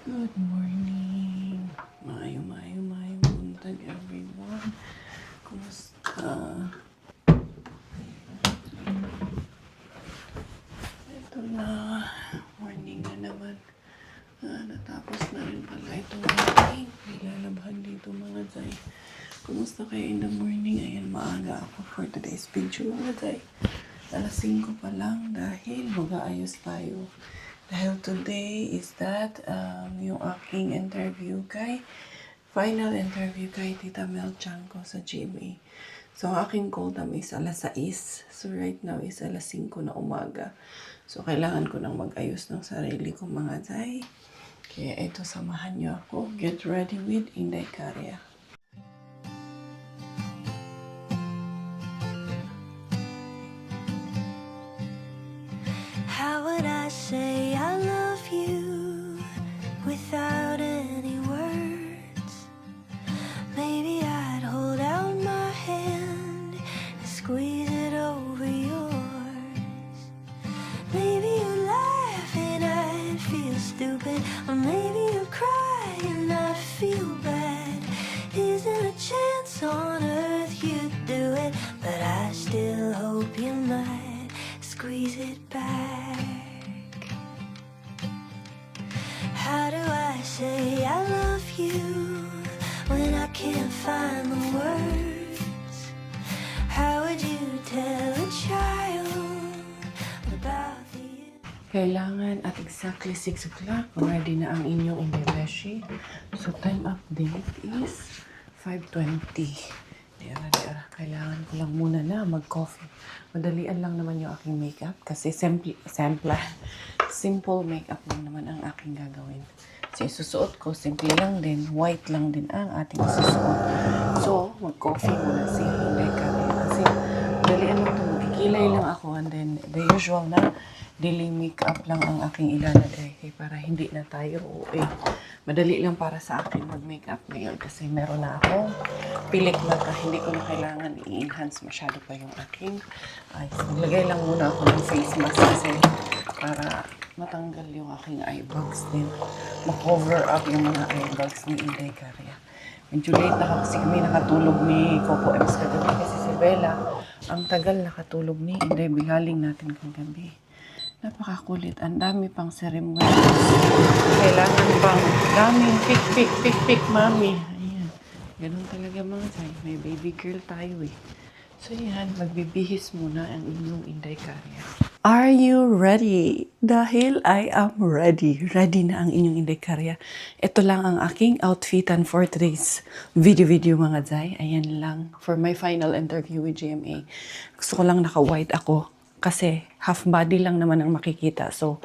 Good morning. Maayong buntag everyone. Kumusta? Ito na. Morning na naman. Natapos na rin pala itong meeting. May lalabhan dito mga Zay. Kumusta kayo in the morning? Ayan, maaga ako for today's video mga Zay. Alas 5 pa lang dahil mag-aayos tayo. Dahil today is that yung aking final interview kay Tita Mel Chanco sa GMA. So, ang aking call time is alas 6. So, right now is alas 5 na umaga. So, kailangan ko nang mag-ayos ng sarili ko mga Zay. Kaya ito, samahan niyo ako. Get ready with Inday Karya. How would I say I love you without any words? Maybe I'd hold out my hand and squeeze it over yours. Maybe you'd laugh and I'd feel stupid, or maybe you'd cry and I'd feel bad. Isn't a chance on earth you'd do it, but I still hope you might squeeze it back. How do I say I love you when I can't find the words? How would you tell a child about the... Kailangan at exactly 6 o'clock, ready na ang inyong Inday. So, time update is 5:20. Diara. Kailangan ko lang muna na mag-coffee. Madalian lang naman yung aking makeup kasi simple makeup lang naman ang aking gagawin. So, isusuot ko, simple lang din, white lang din ang ating isusuot. So, mag-coffee muna si Inday Karya kasi madalian lang ito. Magkikilay lang ako and then the usual na daily makeup lang ang aking ilalagay para hindi na tayo madali lang para sa akin mag-makeup ngayon kasi meron na akong pilik mata. Hindi ko na kailangan i-enhance masyado pa yung aking eyes. Maglagay lang muna ako ng face mask kasi para matanggal yung aking eye bags din. Ma-cover up yung mga eye bags ni Inday Karya. Medyo late na kasi kami nakatulog ni Coco Ems kagabi kasi si Bella ang tagal nakatulog ni Inday Bigaling natin kagabi. Napakakulit. Ang dami pang ceremony. Kailangan pang daming pick, mami. Ayan. Ganun talaga mga Zay. May baby girl tayo eh. So yan, magbibihis muna ang inyong Inday Karya. Are you ready? Dahil I am ready. Ready na ang inyong Inday Karya. Ito lang ang aking outfitan for today's video mga Zay. Ayan lang. For my final interview with GMA. Gusto ko lang naka-white ako. Kasi half body lang naman ang makikita. So,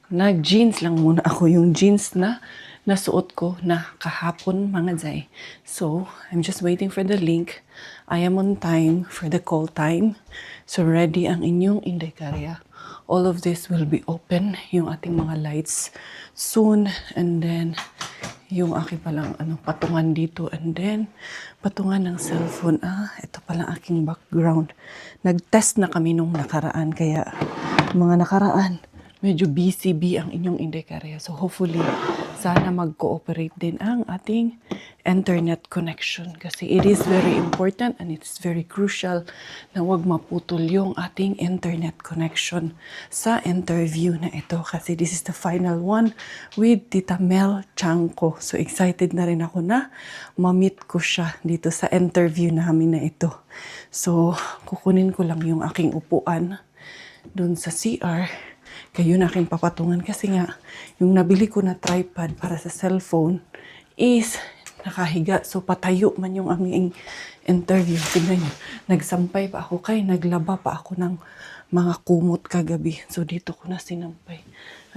nag-jeans lang muna ako. Yung jeans na nasuot ko na kahapon mga Zay. So, I'm just waiting for the link. I am on time for the call time. So, ready ang inyong Inday Karya. All of this will be open. Yung ating mga lights soon. And then, yung aking palang patungan dito. And then, patungan ng cellphone. Ito palang aking background. Nag-test na kami nung nakaraan. Kaya, mga nakaraan, medyo BCB ang inyong Inday Karya. So, hopefully, sana mag-cooperate din ang ating internet connection. Kasi it is very important and it's very crucial na wag maputol yung ating internet connection sa interview na ito. Kasi this is the final one with Tita Mel Chanco. So, excited na rin ako na ma-meet ko siya dito sa interview namin na ito. So, kukunin ko lang yung aking upuan dun sa CR. Kayo na aking papatungan kasi nga yung nabili ko na tripod para sa cellphone is nakahiga. So patayo man yung aming interview. Tingnan nyo, nagsampay pa ako naglaba pa ako ng mga kumot kagabi. So dito ko na sinampay.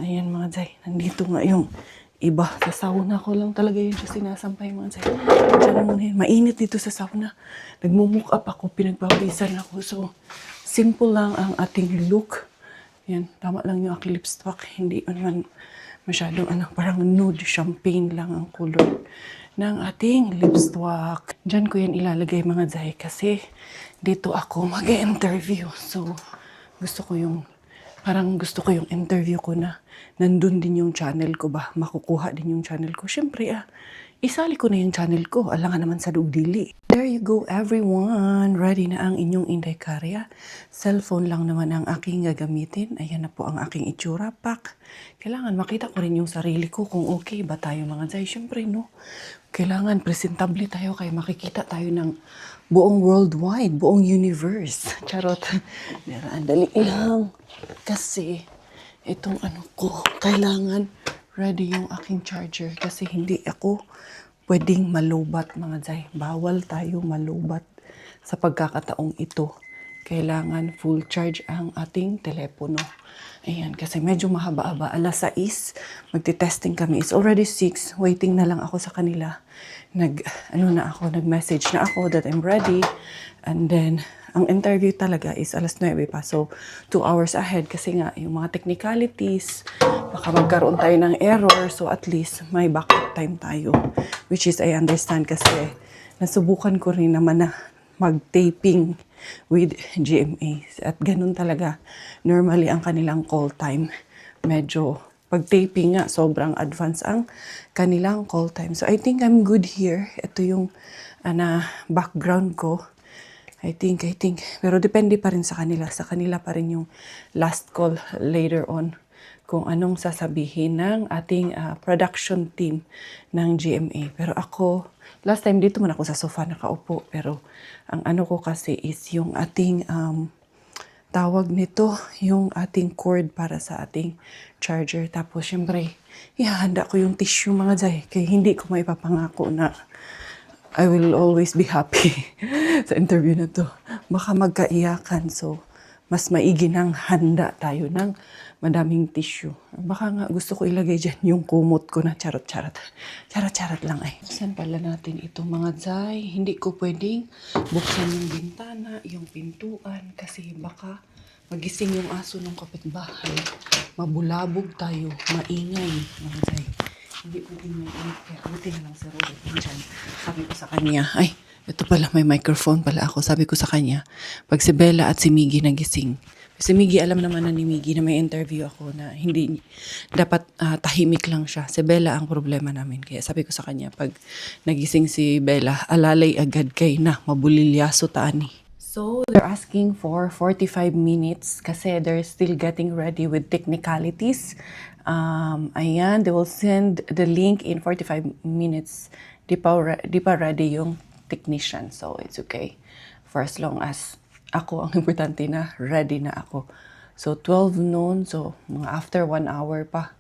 Ayan mga Zay, nandito nga yung iba. Sa sauna ko lang talaga yun siya sinasampay mga Zay. Mainit dito sa sauna. Nagmumuk up ako, pinagpawisan ako. So simple lang ang ating look. Yan, tama lang yung aking lipstick. Hindi naman masyadong parang nude champagne lang ang color ng ating lipstick. Diyan ko yan ilalagay mga Zay kasi dito ako mag-interview. So, gusto ko yung Parang gusto ko yung interview ko na nandun din yung channel ko ba, makukuha din yung channel ko. Siyempre isali ko na yung channel ko, alangan naman sa dugdili. There you go everyone, ready na ang inyong Inday Karya. Cellphone lang naman ang aking gagamitin. Ayan na po ang aking itsura pack. Kailangan makita ko rin yung sarili ko kung okay ba tayo mga Zay. Siyempre no, kailangan presentable tayo kaya makikita tayo ng buong worldwide, buong universe. Charot. Dali lang. Kasi itong ko, kailangan ready yung aking charger kasi hindi ako pwedeng malubat mga Zay. Bawal tayo malubat sa pagkakataong ito. Kailangan full charge ang ating telepono. Ayan, kasi medyo mahaba-haba. 6:00, magti-testing kami. It's already 6. Waiting na lang ako sa kanila. Nag-message na ako that I'm ready. And then, ang interview talaga is 9:00 pa. So, 2 hours ahead kasi nga, yung mga technicalities, baka magkaroon tayo ng error. So, at least, may backup time tayo. Which is, I understand kasi nasubukan ko rin naman na mag-taping with GMA. At ganun talaga, normally ang kanilang call time. Medyo, pag-taping nga, sobrang advance ang kanilang call time. So, I think I'm good here. Ito yung background ko. I think. Pero depende pa rin sa kanila. Sa kanila pa rin yung last call later on kung anong sasabihin ng ating production team ng GMA. Pero ako, last time dito man ako sa sofa nakaupo. Pero ang ko kasi is yung ating tawag nito, yung ating cord para sa ating charger. Tapos syempre, ihahanda ko yung tissue mga Zay. Kaya hindi ko maipapangako na I will always be happy sa interview na to. Baka magkaiyakan. So, mas maigi nang handa tayo ng madaming tissue. Baka nga gusto ko ilagay dyan yung kumot ko na charot-charot. Charot-charot lang ay. Saan pala natin ito mga Zay? Hindi ko pwedeng buksan yung bintana, yung pintuan. Kasi baka magising yung aso ng kapitbahay. Mabulabog tayo, maingay mga Zay. Hindi pwedeng may init kaya buti na lang sa Robert dyan. Sabi ko sa kanya, ito pala may microphone pala ako. Sabi ko sa kanya, pag si Bella at si Miggy nagising, si Miggy alam naman na ni Miggy na may interview ako na hindi dapat tahimik lang siya. Si Bella ang problema namin. Kaya sabi ko sa kanya, pag nagising si Bella, alalay agad kay na mabulilyaso taani. So, they're asking for 45 minutes kasi they're still getting ready with technicalities. Ayan, they will send the link in 45 minutes. Di pa ready yung technician. So, it's okay. For as long as ako, ang importante na ready na ako. So, 12 noon. So, mga after 1 hour pa.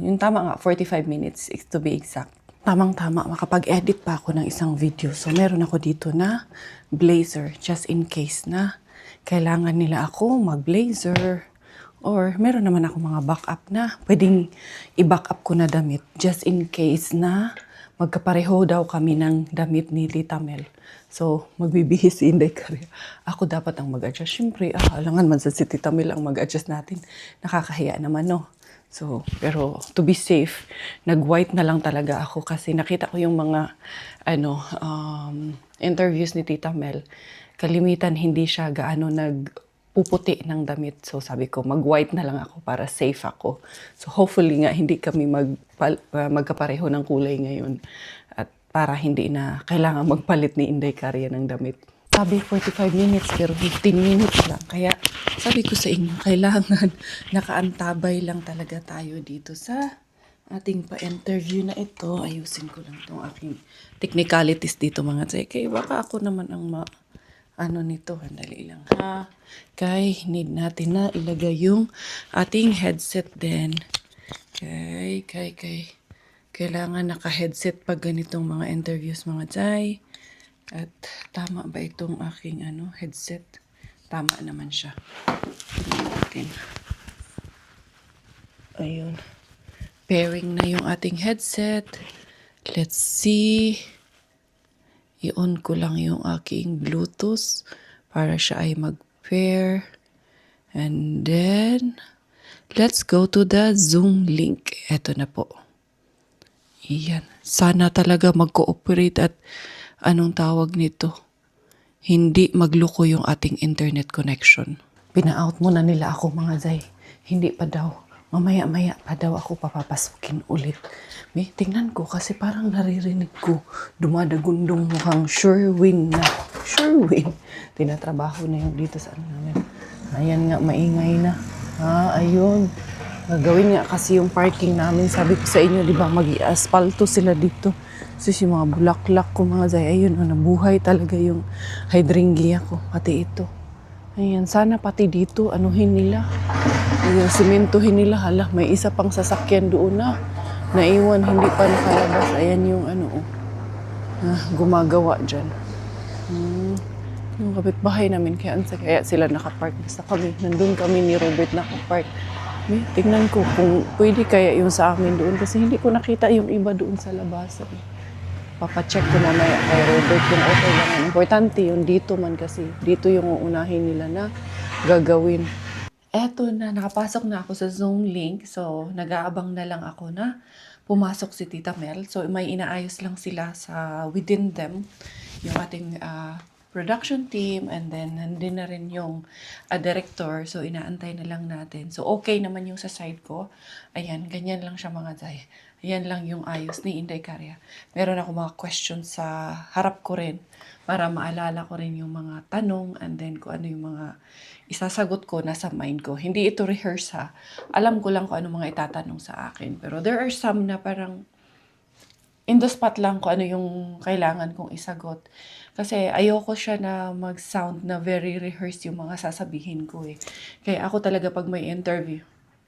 Yung tama nga, 45 minutes to be exact. Tamang-tama, makapag-edit pa ako ng isang video. So, meron ako dito na blazer just in case na kailangan nila ako mag-blazer. Or meron naman ako mga backup na pwedeng i-backup ko na damit just in case na magkapareho daw kami ng damit ni Tita Mel. So, magbibihis si Inday Karya. Ako dapat ang mag-adjust. Siyempre, alangan man sa si Tita Mel ang mag-adjust natin. Nakakahiya naman, no? So, pero to be safe, nag-white na lang talaga ako kasi nakita ko yung mga interviews ni Tita Mel. Kalimitan hindi siya gaano nagpuputi ng damit. So, sabi ko, mag-white na lang ako para safe ako. So, hopefully nga hindi kami magkapareho ng kulay ngayon. At para hindi na kailangan magpalit ni Inday Karya ng damit. Sabi 45 minutes pero 15 minutes lang. Kaya sabi ko sa inyo, kailangan nakaantabay lang talaga tayo dito sa ating pa-interview na ito. Ayusin ko lang itong aking technicalities dito mga Zay. Kaya baka ako naman ang nito. Handali lang ha. Kaya need natin na ilagay yung ating headset din. Kaya kailangan naka-headset pag ganitong mga interviews mga Zay. At tama ba itong aking headset? Tama naman siya. Ayun. Pairing na yung ating headset. Let's see. I-on ko lang yung aking Bluetooth para siya ay mag-pair. And then, let's go to the Zoom link. Ito na po. Iyan. Sana talaga mag-cooperate at anong tawag nito? Hindi magloko yung ating internet connection. Pina-out muna nila ako mga Zay. Hindi pa daw. Mamaya-maya pa daw ako papapasukin ulit. May tingnan ko kasi parang naririnig ko dumadagundong mukhang sure win na. Sure win. Tinatrabaho na yung dito sa ano namin. Ayan nga, maingay na. Ayun. Gagawin nga kasi yung parking namin. Sabi ko sa inyo, di ba, mag-i-aspalto sila dito. So, yung mga bulaklak ko mga Zay, ayun, nabuhay talaga yung hydrangea ko. Pati ito. Ayan, sana pati dito, anuhin nila. Ayan, simentohin nila. Hala, may isa pang sasakyan doon na. Naiwan, hindi pa nakalabas. Ayan yung gumagawa dyan. Yung kapitbahay namin, kaya sila nakapark. Basta kami, nandun kami ni Robert nakapark. Tingnan ko kung pwede kaya yung sa amin doon kasi hindi ko nakita yung iba doon sa labasan. Papacheck ko mamaya kay Robert kung okay lang. Importante yung dito man kasi dito yung uunahin nila na gagawin. Eto na, nakapasok na ako sa Zoom link. So, nag-aabang na lang ako na pumasok si Tita Mel. So, may inaayos lang sila sa within them, yung ating production team, and then nandun na rin yung director. So, inaantay na lang natin. So, okay naman yung sa side ko. Ayan, ganyan lang siya mga Zay. Ayan lang yung ayos ni Inday Karya. Meron ako mga questions sa harap ko rin para maalala ko rin yung mga tanong and then kung ano yung mga isasagot ko nasa mind ko. Hindi ito rehearse ha. Alam ko lang kung ano mga itatanong sa akin. Pero there are some na parang in the spot lang kung ano yung kailangan kong isagot. Kasi ayoko siya na mag-sound na very rehearsed yung mga sasabihin ko eh. Kaya ako talaga pag may interview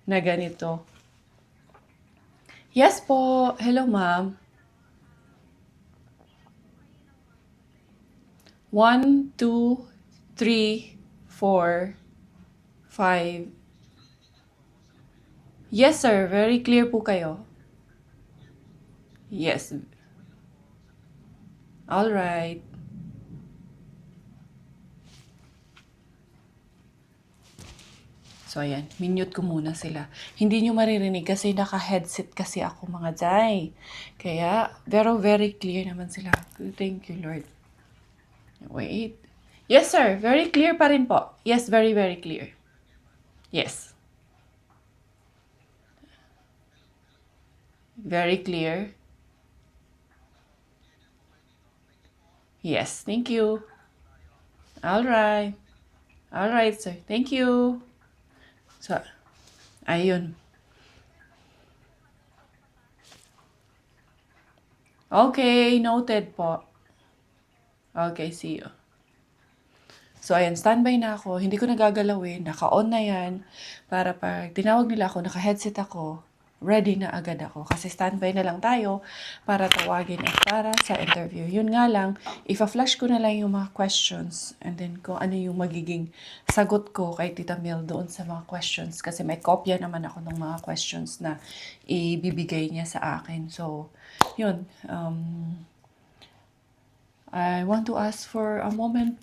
na ganito. Yes po. Hello ma'am. 1, 2, 3, 4, 5. Yes sir. Very clear po kayo. Yes. All right. So, ayan. Minute ko muna sila. Hindi nyo maririnig kasi naka-headset kasi ako mga Zay. Kaya, very clear naman sila. Thank you, Lord. Wait. Yes, sir. Very clear pa rin po. Yes, very clear. Yes. Very clear. Yes, thank you. All right. All right, sir. Thank you. So, ayun. Okay, noted po. Okay, see you. So, ayan, standby na ako. Hindi ko nagagalawin. Naka-on na yan. Para pag tinawag nila ako, naka-headset ako, ready na agad ako. Kasi standby na lang tayo para tawagin at para sa interview. Yun nga lang, ifa-flash ko na lang yung mga questions and then kung ano yung magiging sagot ko kay Tita Mel doon sa mga questions. Kasi may kopya naman ako ng mga questions na ibibigay niya sa akin. So, yun. I want to ask for a moment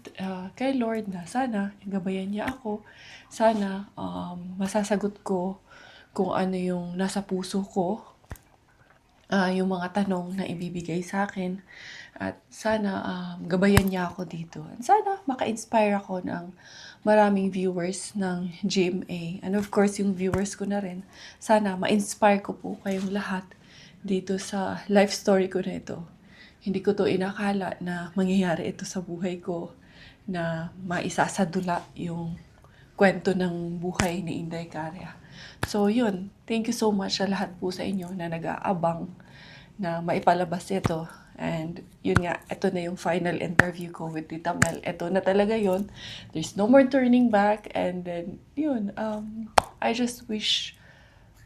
kay Lord na sana gabayan niya ako. Sana masasagot ko kung ano yung nasa puso ko, yung mga tanong na ibibigay sa akin. At sana gabayan niya ako dito. At sana maka-inspire ako ng maraming viewers ng GMA. And of course, yung viewers ko na rin. Sana ma-inspire ko po kayong lahat dito sa life story ko na ito. Hindi ko to inakala na mangyayari ito sa buhay ko na maisasadula yung kwento ng buhay ni Inday Karya. So yun, thank you so much sa lahat po sa inyo na nag-aabang na maipalabas ito. And yun nga, ito na yung final interview ko with Tita Mel. Ito na talaga yun. There's no more turning back. And then, yun, I just wish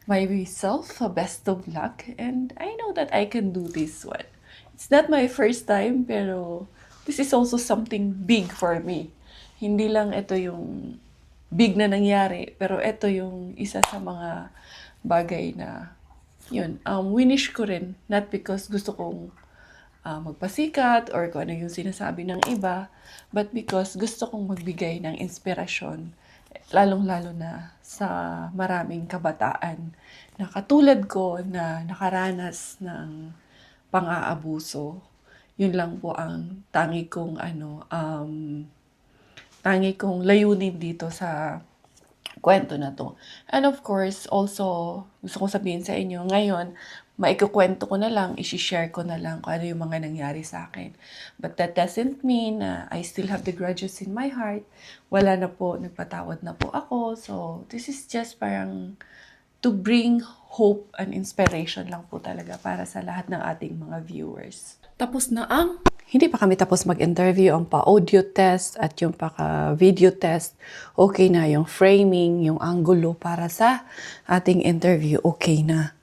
myself a best of luck. And I know that I can do this one. It's not my first time, pero this is also something big for me. Hindi lang ito yung big na nangyari, pero ito yung isa sa mga bagay na, yun, winish ko rin. Not because gusto kong magpasikat or kung ano yung sinasabi ng iba, but because gusto kong magbigay ng inspirasyon, lalong-lalo na sa maraming kabataan na katulad ko na nakaranas ng pang-aabuso. Yun lang po ang tangi kong tangi kong layunin dito sa kwento na to. And of course, also, gusto kong sabihin sa inyo, ngayon, maikukwento ko na lang, isi-share ko na lang kung ano yung mga nangyari sa akin. But that doesn't mean na I still have the grudges in my heart. Wala na po, nagpatawad na po ako. So, this is just parang to bring hope and inspiration lang po talaga para sa lahat ng ating mga viewers. Tapos na ang hindi pa kami tapos mag-interview, ang pa-audio test at yung pa-video test. Okay na yung framing, yung angulo para sa ating interview. Okay na.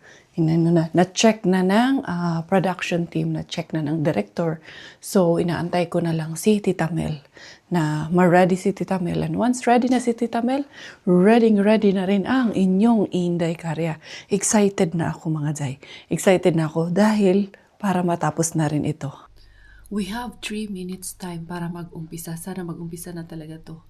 Na-check na ng production team, na-check na ng director. So, inaantay ko na lang si Tita Mel na ma-ready si Tita Mel. And once ready na si Tita Mel, ready na rin ang inyong Inday Karya. Excited na ako mga Jay. Excited na ako dahil para matapos na rin ito. We have 3 minutes time para mag-umpisa. Sana mag-umpisa na talaga to.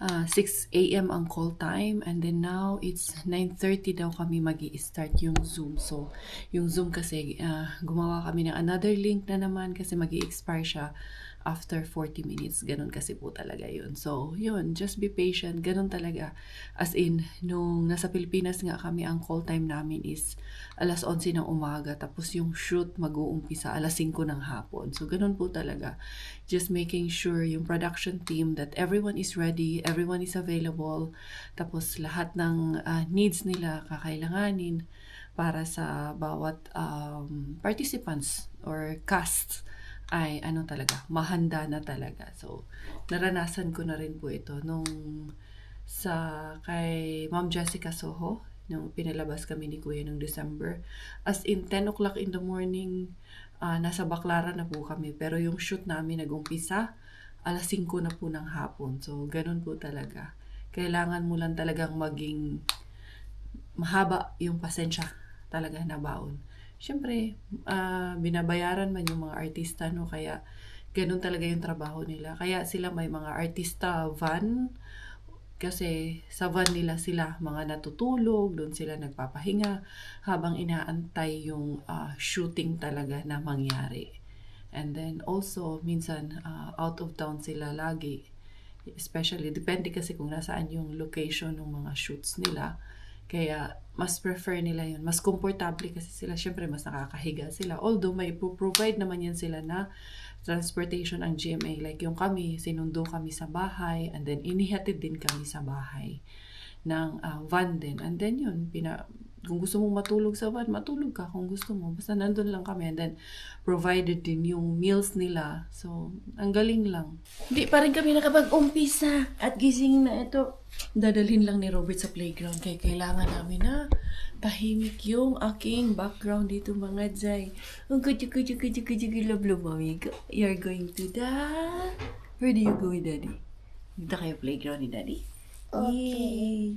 6 a.m. ang call time and then now it's 9:30 daw kami magi-start yung Zoom. So, yung Zoom kasi gumawa kami ng another link na naman kasi magi-expire siya after 40 minutes. Ganun kasi po talaga yun. So, yun, just be patient. Ganun talaga. As in, nung nasa Pilipinas nga kami, ang call time namin is 11:00 ng umaga. Tapos yung shoot mag-uumpisa 5:00 ng hapon. So, ganun po talaga. Just making sure yung production team that everyone is ready, everyone is available. Tapos lahat ng needs nila kakailanganin para sa bawat participants or cast ay talaga, mahanda na talaga. So, naranasan ko na rin po ito nung kay Ma'am Jessica Soho, nung pinalabas kami ni Kuya nung December. As in, 10 o'clock in the morning, nasa Baclaran na po kami. Pero yung shoot namin nag-umpisa, 5:00 na po ng hapon. So, ganun po talaga. Kailangan mo lang talagang maging mahaba yung pasensya talaga na baon. Siyempre, binabayaran man yung mga artista, no? Kaya, ganun talaga yung trabaho nila. Kaya sila may mga artista van, kasi sa van nila sila mga natutulog, doon sila nagpapahinga, habang inaantay yung shooting talaga na mangyari. And then also, minsan, out of town sila lagi. Especially, depende kasi kung nasaan yung location ng mga shoots nila. Kaya, mas prefer nila yun. Mas komportable kasi sila. Siyempre, mas nakakahiga sila. Although, may provide naman yan sila na transportation ang GMA. Like yung kami, sinundo kami sa bahay. And then, inihatid din kami sa bahay ng van din. And then yun, kung gusto mong matulog sa van, matulog ka kung gusto mo. Basta nandun lang kami. And then, provided din yung meals nila. So, ang galing lang. Hindi pa rin kami nakapag-umpisa. At gising na ito. Dadalhin lang ni Robert sa playground. Kaya kailangan namin na tahimik yung aking background dito mga Jay. Ang love, mommy. You're going to Where do you go with daddy? Dito kayo playground ni daddy? Okay.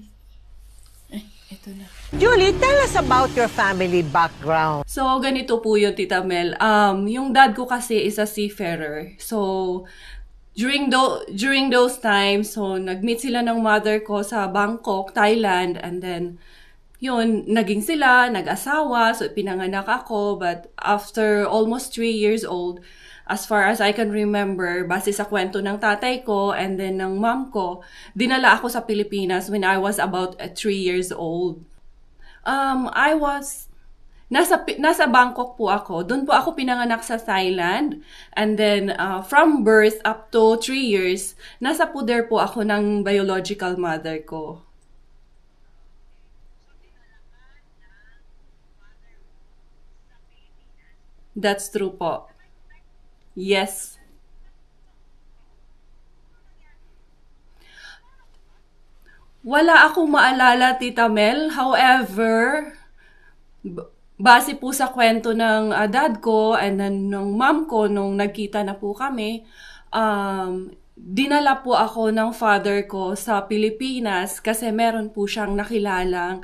Ay, eto na. Julie, tell us about your family background. So, ganito po yun, Tita Mel. Yung dad ko kasi is a seafarer. So, during those times, so, nag-meet sila ng mother ko sa Bangkok, Thailand, and then, yun, naging sila, nag-asawa, so pinanganak ako, but after almost 3 years old, as far as I can remember, base sa kwento ng tatay ko and then ng mom ko, dinala ako sa Pilipinas when I was about 3 years old. Nasa Bangkok po ako. Doon po ako pinanganak sa Thailand. And then, from birth up to 3 years, nasa puder po ako ng biological mother ko. That's true po. Yes. Wala akong maalala, Tita Mel. However, base po sa kwento ng dad ko and then ng mom ko nung nagkita na po kami, dinala po ako ng father ko sa Pilipinas kasi meron po siyang nakilalang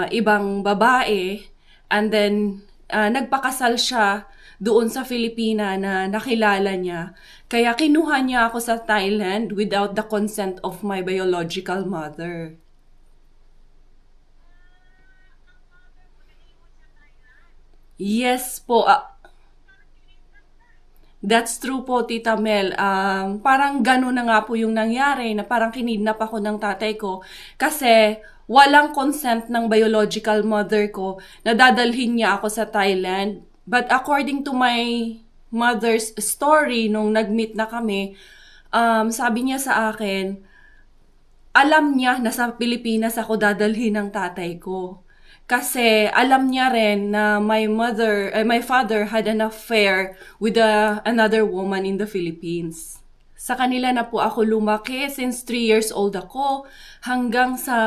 ibang babae and then nagpakasal siya doon sa Filipina na nakilala niya. Kaya kinuha niya ako sa Thailand without the consent of my biological mother. Yes po. That's true po, Tita Mel. Parang gano'n na nga po yung nangyari na parang kinidnap ako ng tatay ko kasi walang consent ng biological mother ko na dadalhin niya ako sa Thailand. But according to my mother's story nung nag-meet na kami, sabi niya sa akin, alam niya na sa Pilipinas ako dadalhin ng tatay ko. Kasi alam niya rin na my father had an affair with another woman in the Philippines. Sa kanila na po ako lumaki since 3 years old ako hanggang sa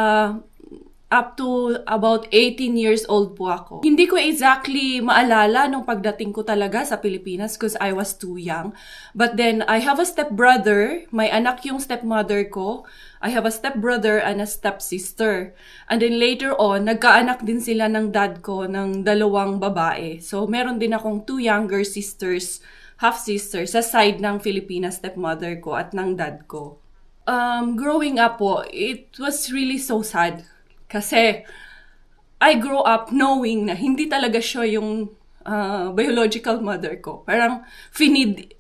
up to about 18 years old po ako. Hindi ko exactly maalala nung pagdating ko talaga sa Pilipinas because I was too young. But then, I have a stepbrother. May anak yung stepmother ko. I have a stepbrother and a stepsister. And then later on, nagkaanak din sila ng dad ko ng 2 babae. So, meron din akong 2 younger sisters, half-sisters, sa side ng Filipina stepmother ko at ng dad ko. Growing up po, it was really so sad. Kasi I grew up knowing na hindi talaga siya yung biological mother ko. Parang finid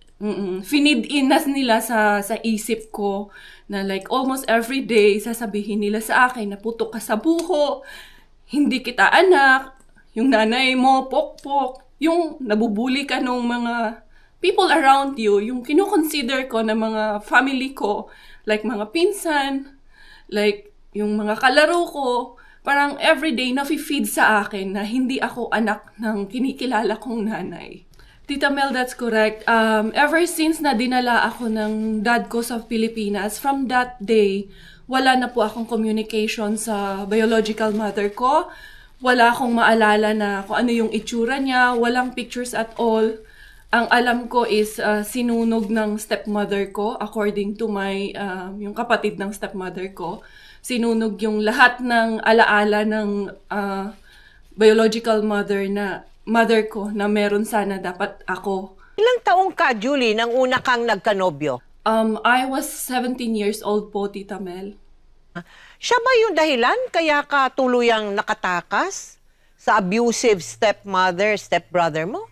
in nas nila sa isip ko na like almost every day sasabihin nila sa akin na putok ka sa buho, hindi kita anak, yung nanay mo, pokpok, yung nabubuli ka nung mga people around you, yung kinoconsider ko na mga family ko, like mga pinsan, like yung mga kalaro ko, parang everyday nafe-feed sa akin na hindi ako anak ng kinikilala kong nanay. Tita Mel, that's correct. Ever since na dinala ako ng dad ko sa Pilipinas, from that day, wala na po akong communication sa biological mother ko. Wala akong maalala na kung ano yung itsura niya, walang pictures at all. Ang alam ko is sinunog ng stepmother ko, according to my, yung kapatid ng stepmother ko. Sinunog yung lahat ng alaala ng biological mother ko na meron sana dapat ako. Ilang taong ka, Julie, nang una kang nagkanobyo? I was 17 years old po, Tita Mel. Siya ba yung dahilan kaya ka tuluyang nakatakas sa abusive stepbrother mo?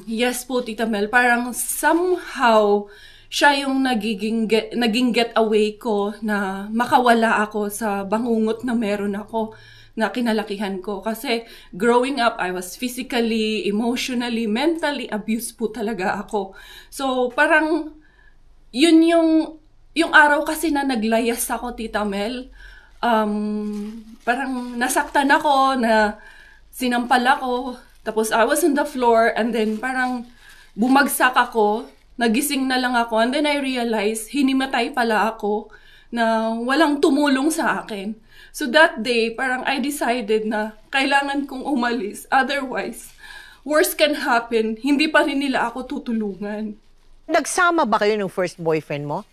Yes po, Tita Mel. Parang somehow siya yung naging getaway ko na makawala ako sa bangungot na meron ako na kinalakihan ko. Kasi growing up, I was physically, emotionally, mentally abused po talaga ako. So parang yun yung araw kasi na naglayas ako, Tita Mel. Parang nasaktan ako, na sinampal ako. Tapos I was on the floor and then parang bumagsak ako. Nagising na lang ako and then I realized hinimatay pala ako na walang tumulong sa akin. So that day, parang I decided na kailangan kong umalis. Otherwise, worse can happen. Hindi pa rin nila ako tutulungan. Nagsama ba kayo ng first boyfriend mo?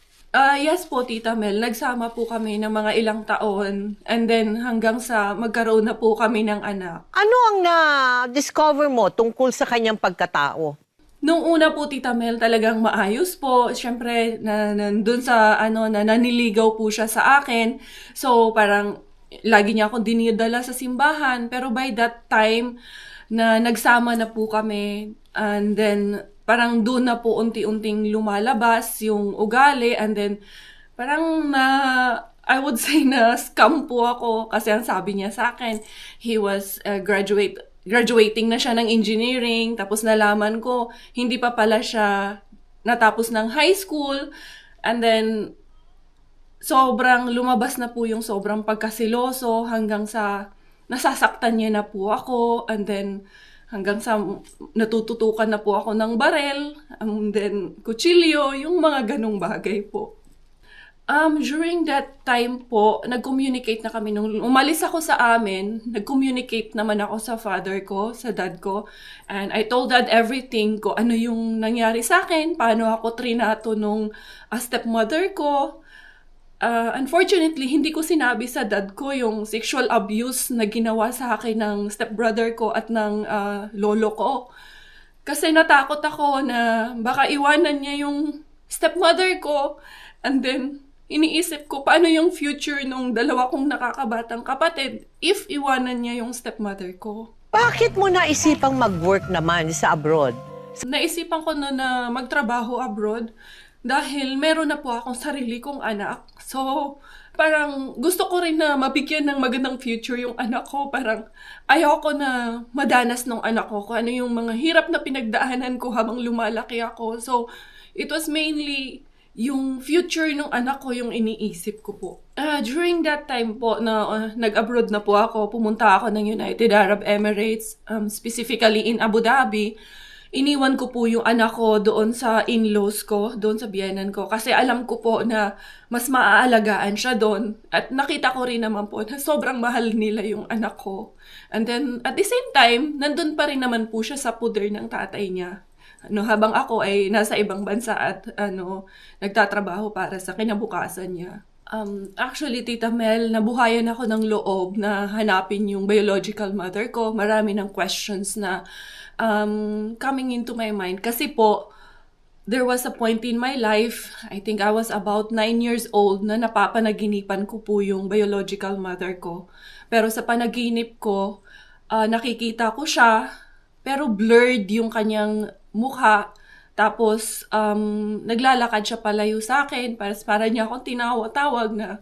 Yes po, Tita Mel. Nagsama po kami ng mga ilang taon. And then hanggang sa magkaroon na po kami ng anak. Ano ang na-discover mo tungkol sa kanyang pagkatao? Nung una po, Tita Mel, talagang maayos po. Siyempre, nandun sa na naniligaw po siya sa akin. So, parang lagi niya akong dinidala sa simbahan. Pero by that time, na nagsama na po kami. And then, parang doon na po unti-unting lumalabas yung ugali. And then, parang I would say na scam po ako. Kasi ang sabi niya sa akin, he was graduating na siya ng engineering, tapos nalaman ko, hindi pa pala siya natapos ng high school, and then, sobrang lumabas na po yung sobrang pagkasiloso, hanggang sa nasasaktan niya na po ako, and then, hanggang sa natututukan na po ako ng barel, and then, kutsilyo, yung mga ganong bagay po. During that time po, nag-communicate na kami. Nung umalis ako sa amin, nag-communicate naman ako sa father ko, sa dad ko. And I told dad everything ko, ano yung nangyari sa akin, paano ako trinato nung stepmother ko. Unfortunately, hindi ko sinabi sa dad ko yung sexual abuse na ginawa sa akin ng stepbrother ko at ng lolo ko. Kasi natakot ako na baka iwanan niya yung stepmother ko. And then, iniisip ko, paano yung future nung 2 kong nakakabatang kapatid if iwanan niya yung stepmother ko. Bakit mo naisipang mag-work naman sa abroad? Naisipan ko na magtrabaho abroad dahil meron na po akong sarili kong anak. So, parang gusto ko rin na mabigyan ng magandang future yung anak ko. Parang ayoko na madanas ng anak ko kung ano yung mga hirap na pinagdaanan ko habang lumalaki ako. So, it was mainly yung future ng anak ko yung iniisip ko po. During that time po na nag-abroad na po ako, pumunta ako ng United Arab Emirates, specifically in Abu Dhabi. Iniwan ko po yung anak ko doon sa in-laws ko, doon sa biyenan ko. Kasi alam ko po na mas maaalagaan siya doon. At nakita ko rin naman po na sobrang mahal nila yung anak ko. And then, at the same time, nandun pa rin naman po siya sa puder ng tatay niya. Habang ako ay nasa ibang bansa at nagtatrabaho para sa kinabukasan niya. Actually, Tita Mel, nabuhayan ako ng loob na hanapin yung biological mother ko. Marami ng questions na coming into my mind. Kasi po, there was a point in my life, I think I was about 9 years old, na napapanaginipan ko po yung biological mother ko. Pero sa panaginip ko, nakikita ko siya, pero blurred yung kanyang mukha. Tapos, naglalakad siya palayo sa akin. Para niya akong tinawag na,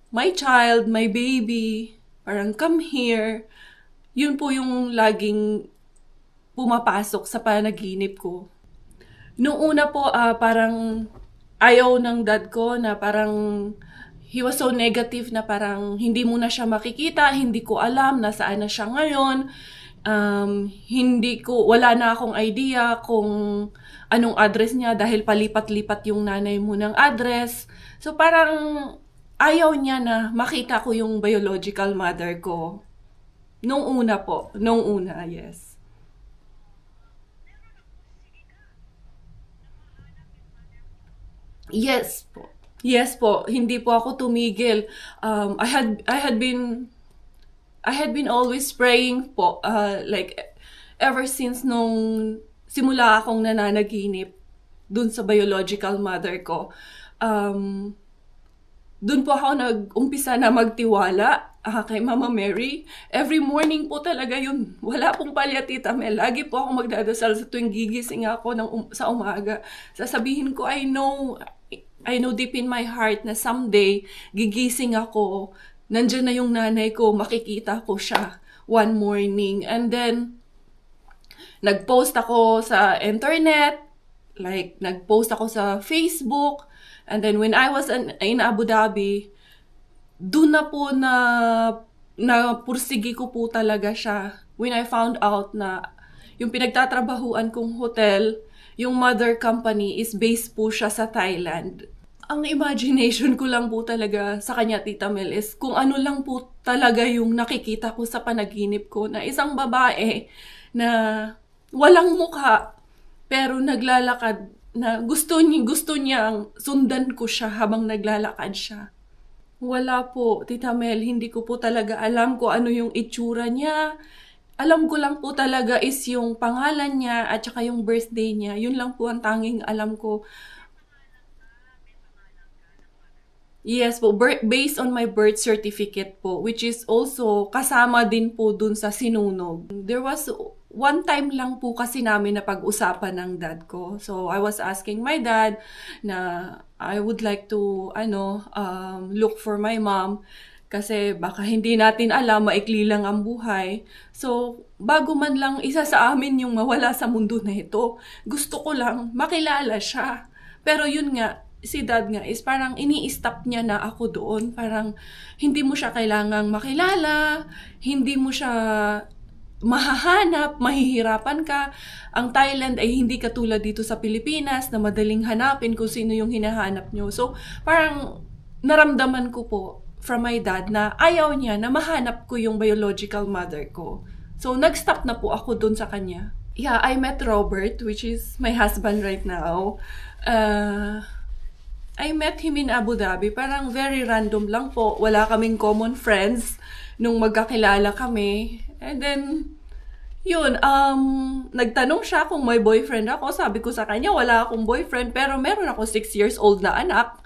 my child, my baby, parang come here. Yun po yung laging pumapasok sa panaginip ko. Noong una po, parang ayaw ng dad ko na parang he was so negative na parang hindi mo na siya makikita, hindi ko alam nasaan na siya ngayon. Wala na akong idea kung anong address niya dahil palipat-lipat yung nanay mo ng address. So parang ayaw niya na makita ko yung biological mother ko. Nung una, yes. Yes po. Hindi po ako tumigil. I had been always praying po, like ever since nung simula akong nananaginip dun sa biological mother ko. Dun po ako nag-umpisa na magtiwala kay Mama Mary. Every morning po talaga yun. Wala pong palya, Tita Mel. Lagi po ako magdadasal sa tuwing gigising ako sa umaga. Sasabihin ko, I know deep in my heart na someday gigising ako, nandyan na yung nanay ko, makikita ko siya one morning. And then, nag-post ako sa internet, like, nag-post ako sa Facebook. And then, when I was in Abu Dhabi, doon na po na pursigi ko po talaga siya. When I found out na yung pinagtatrabahuan kong hotel, yung mother company is based po siya sa Thailand. Ang imagination ko lang po talaga sa kanya, Tita Mel, is kung ano lang po talaga yung nakikita ko sa panaginip ko na isang babae na walang mukha pero naglalakad na gusto niyang sundan ko siya habang naglalakad siya. Wala po, Tita Mel, hindi ko po talaga alam kung ano yung itsura niya. Alam ko lang po talaga is yung pangalan niya at saka yung birthday niya. Yun lang po ang tanging alam ko. Yes po, based on my birth certificate po, which is also kasama din po dun sa sinunog. There was one time lang po kasi namin na pag-usapan ng dad ko. So, I was asking my dad na I would like to, look for my mom. Kasi baka hindi natin alam, maikli lang ang buhay. So, bago man lang isa sa amin yung mawala sa mundo na ito, gusto ko lang makilala siya. Pero yun nga, si dad nga is parang ini-stop niya na ako doon. Parang hindi mo siya kailangang makilala, hindi mo siya mahahanap, mahihirapan ka. Ang Thailand ay hindi katulad dito sa Pilipinas na madaling hanapin kung sino yung hinahanap nyo. So, parang naramdaman ko po from my dad na ayaw niya na mahanap ko yung biological mother ko. So, nag-stop na po ako doon sa kanya. Yeah, I met Robert, which is my husband right now. I met him in Abu Dhabi. Parang very random lang po. Wala kaming common friends nung magkakilala kami. And then, yun, nagtanong siya kung may boyfriend ako. Sabi ko sa kanya, wala akong boyfriend, pero meron ako 6 years old na anak.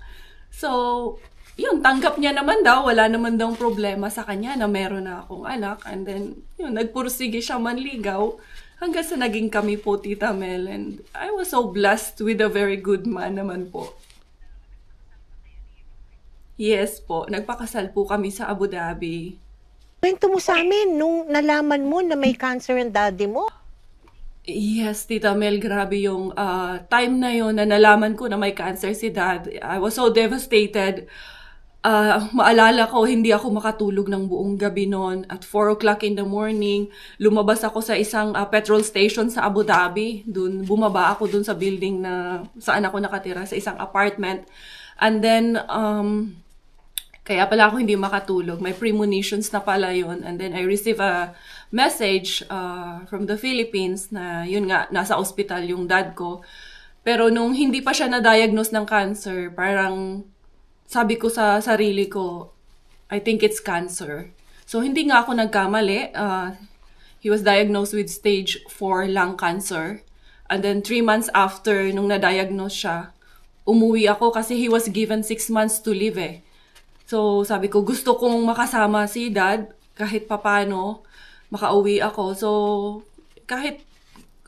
So, yun, tanggap niya naman daw. Wala naman daw problema sa kanya na meron na akong anak. And then, yun, nagpursige siya manligaw. Hanggang sa naging kami po, Tita Mel. And I was so blessed with a very good man naman po. Yes po, nagpakasal po kami sa Abu Dhabi. Kwento mo sa amin nung nalaman mo na may cancer ang daddy mo. Yes, Tita Mel, grabe yung time na yon na nalaman ko na may cancer si Dad. I was so devastated. Maalala ko, hindi ako makatulog ng buong gabi noon. At 4 o'clock in the morning, lumabas ako sa isang petrol station sa Abu Dhabi. Bumaba ako dun sa building na saan ako nakatira, sa isang apartment. And then, kaya pala ako hindi makatulog. May premonitions na pala yun. And then I received a message from the Philippines na yun nga, nasa ospital yung dad ko. Pero nung hindi pa siya na-diagnose ng cancer, parang sabi ko sa sarili ko, I think it's cancer. So hindi nga ako nagkamali. He was diagnosed with stage 4 lung cancer. And then 3 months after nung na-diagnose siya, umuwi ako kasi he was given 6 months to live eh. So, sabi ko, gusto kong makasama si Dad kahit papano makauwi ako. So, kahit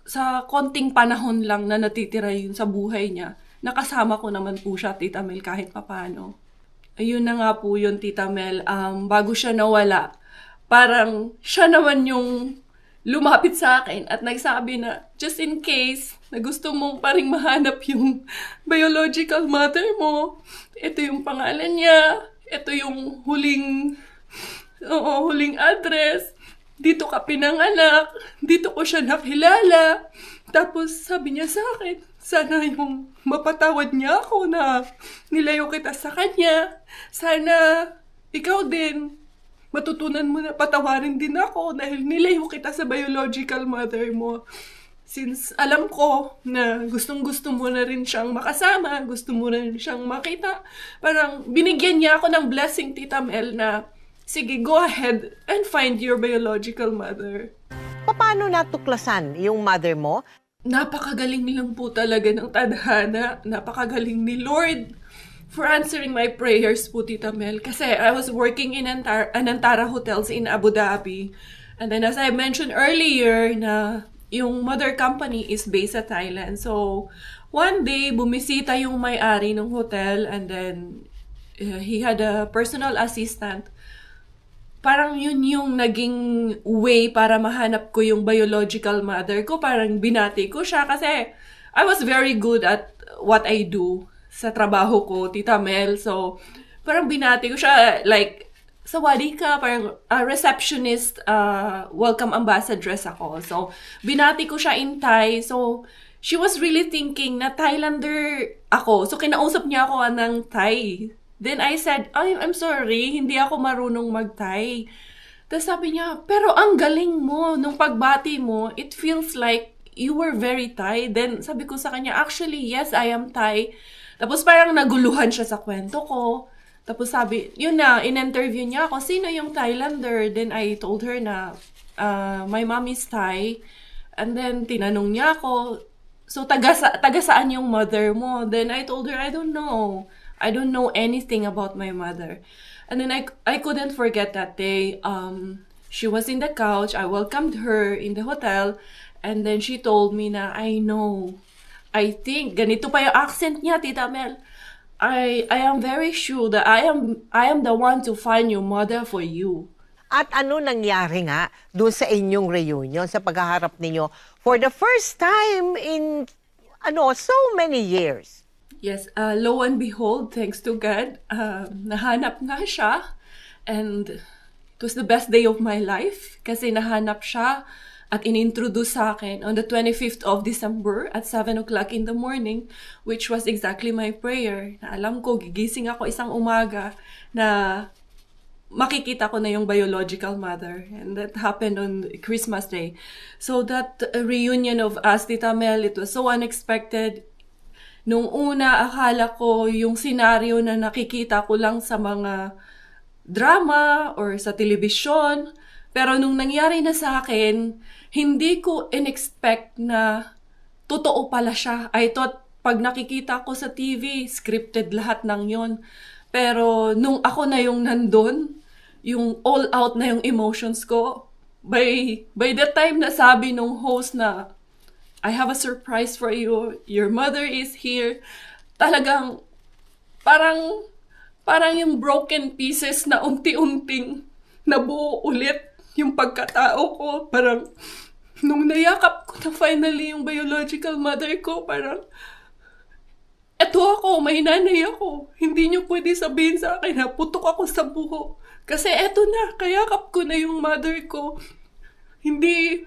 sa konting panahon lang na natitira yun sa buhay niya, nakasama ko naman po siya, Tita Mel, kahit papano. Ayun na nga po yun, Tita Mel. Bago siya nawala, parang siya naman yung lumapit sa akin at nagsabi na, just in case na gusto mong paring mahanap yung biological mother mo, ito yung pangalan niya, ito yung huling address. Dito ka pinanganak. Dito ko siya nakilala. Tapos sabi niya sa akin, sana yung mapatawad niya ako na nilayo kita sa kanya. Sana ikaw din, matutunan mo na patawarin din ako dahil nilayo kita sa biological mother mo. Since alam ko na gustong-gusto mo na rin siyang makasama, gusto mo na rin siyang makita, parang binigyan niya ako ng blessing, Tita Mel, na sige, go ahead and find your biological mother. Paano natuklasan yung mother mo? Napakagaling lang po talaga ng tadhana. Napakagaling ni Lord for answering my prayers po, Tita Mel. Kasi I was working in Anantara Hotels in Abu Dhabi. And then as I mentioned earlier na yung mother company is based sa Thailand. So, one day, bumisita yung may-ari ng hotel and then he had a personal assistant. Parang yun yung naging way para mahanap ko yung biological mother ko. Parang binati ko siya kasi I was very good at what I do sa trabaho ko, Tita Mel. So, parang binati ko siya like, sawadi ka, parang receptionist, welcome ambassadress ako. So, binati ko siya in Thai. So, she was really thinking na Thailander ako. So, kinausap niya ako ng Thai. Then I said, I'm sorry, hindi ako marunong mag-Thai. Tapos sabi niya, pero ang galing mo, nung pagbati mo, it feels like you were very Thai. Then sabi ko sa kanya, actually, yes, I am Thai. Tapos parang naguluhan siya sa kwento ko. Tapos sabi, yun na, in-interview niya ako, sino yung Thailander? Then I told her na, my mom is Thai. And then, tinanong niya ako, so taga saan yung mother mo? Then I told her, I don't know. I don't know anything about my mother. And then I couldn't forget that day. She was in the couch, I welcomed her in the hotel, and then she told me na, I know. I think, ganito pa yung accent niya, Tita Mel. I am very sure that I am the one to find your mother for you. At ano nangyari nga doon sa inyong reunion, sa paghaharap ninyo for the first time in so many years? Yes, lo and behold, thanks to God, nahanap nga siya. And it was the best day of my life kasi nahanap siya at inintroduce sa akin on the 25th of December at 7 o'clock in the morning, which was exactly my prayer. Na alam ko, gigising ako isang umaga na makikita ko na yung biological mother. And that happened on Christmas Day. So that reunion of us, Tita Mel, it was so unexpected. Nung una, akala ko yung senaryo na nakikita ko lang sa mga drama or sa telebisyon. Pero nung nangyari na sa akin, hindi ko in-expect na totoo pala siya. I thought pag nakikita ko sa TV, scripted lahat ng yon. Pero nung ako na yung nandun, yung all out na yung emotions ko, by the time na sabi nung host na, I have a surprise for you, your mother is here, talagang, parang yung broken pieces na unti-unting nabuo ulit yung pagkatao ko. Parang, nung nayakap ko na finally yung biological mother ko, parang, eto ako, may nanay ako. Hindi niyo pwede sabihin sa akin na putok ako sa buho. Kasi eto na, kayakap ko na yung mother ko. Hindi,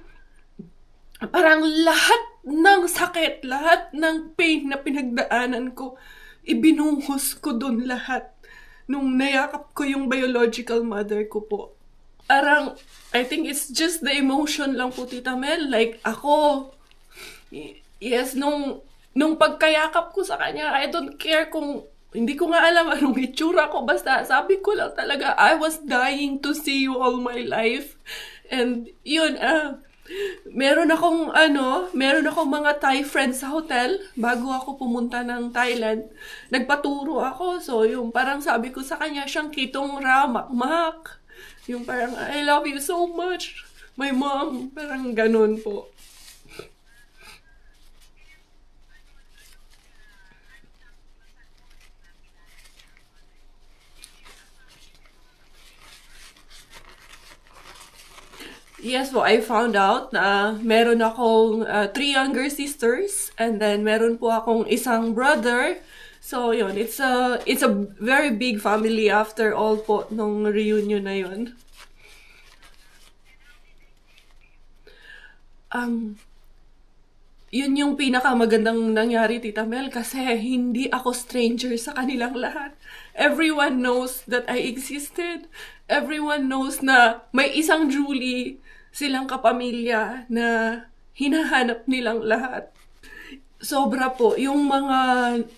parang lahat ng sakit, lahat ng pain na pinagdaanan ko, ibinuhos ko dun lahat. Nung nayakap ko yung biological mother ko po. Parang, I think it's just the emotion lang po, Tita Mel. Like, ako, yes, nung pagkayakap ko sa kanya, I don't care kung, hindi ko nga alam anong itsura ko. Basta, sabi ko lang talaga, I was dying to see you all my life. And, yun, meron akong mga Thai friends sa hotel bago ako pumunta ng Thailand. Nagpaturo ako. So, yung parang sabi ko sa kanya, siyang kitong ramak-mak. Yung parang, I love you so much. My mom. Parang ganun po. Yes po, I found out na meron akong 3 younger sisters and then meron po akong isang brother. So yun, it's a very big family after all po nung reunion na yun. Yun yung pinakamagandang nangyari, Tita Mel, kasi hindi ako stranger sa kanilang lahat. Everyone knows that I existed. Everyone knows na may isang Julie silang kapamilya na hinahanap nilang lahat. Sobra po. Yung mga